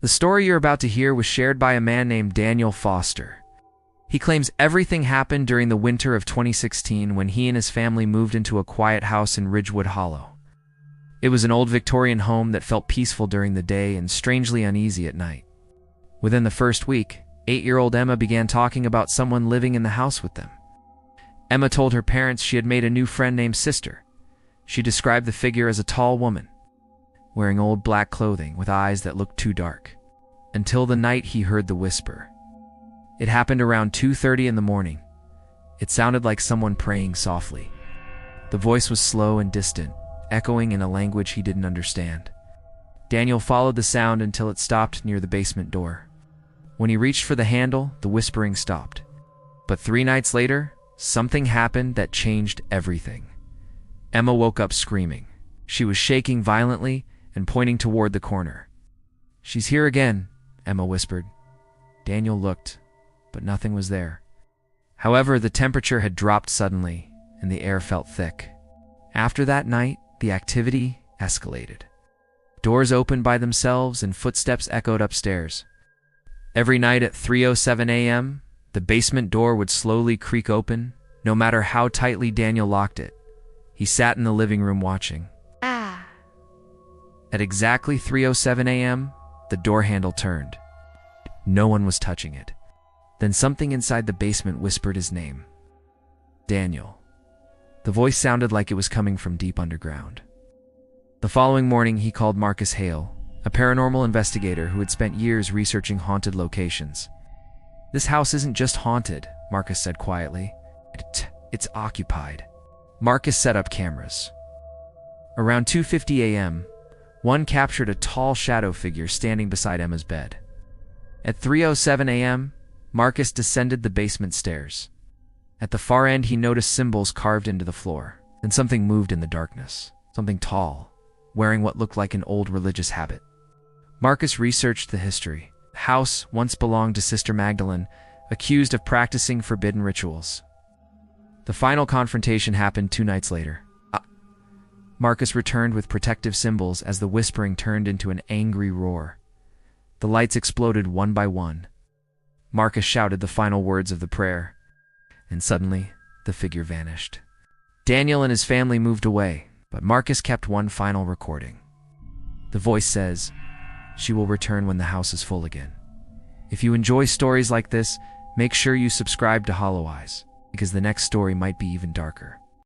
The story you're about to hear was shared by a man named Daniel Foster. He claims everything happened during the winter of 2016 when he and his family moved into a quiet house in Ridgewood Hollow. It was an old Victorian home that felt peaceful during the day and strangely uneasy at night. Within the first week, 8-year-old Emma began talking about someone living in the house with them. Emma told her parents she had made a new friend named Sister. She described the figure as a tall woman, wearing old black clothing with eyes that looked too dark. Until the night he heard the whisper. It happened around 2:30 in the morning. It sounded like someone praying softly. The voice was slow and distant, echoing in a language he didn't understand. Daniel followed the sound until it stopped near the basement door. When he reached for the handle, the whispering stopped. But 3 nights later, something happened that changed everything. Emma woke up screaming. She was shaking violently and pointing toward the corner. "She's here again," Emma whispered. Daniel looked, but nothing was there. However, the temperature had dropped suddenly, and the air felt thick. After that night, the activity escalated. Doors opened by themselves and footsteps echoed upstairs. Every night at 3:07 a.m., the basement door would slowly creak open, no matter how tightly Daniel locked it. He sat in the living room watching. At exactly 3:07 a.m., the door handle turned. No one was touching it. Then something inside the basement whispered his name. Daniel. The voice sounded like it was coming from deep underground. The following morning, he called Marcus Hale, a paranormal investigator who had spent years researching haunted locations. "This house isn't just haunted," Marcus said quietly. It's occupied." Marcus set up cameras. Around 2:50 a.m., one captured a tall shadow figure standing beside Emma's bed. At 3:07 a.m., Marcus descended the basement stairs. At the far end, he noticed symbols carved into the floor. Then something moved in the darkness. Something tall, wearing what looked like an old religious habit. Marcus researched the history. The house once belonged to Sister Magdalene, accused of practicing forbidden rituals. The final confrontation happened 2 nights later. Marcus returned with protective symbols as the whispering turned into an angry roar. The lights exploded one by one. Marcus shouted the final words of the prayer, and suddenly, the figure vanished. Daniel and his family moved away, but Marcus kept one final recording. The voice says, "She will return when the house is full again." If you enjoy stories like this, make sure you subscribe to Hollow Eyes, because the next story might be even darker.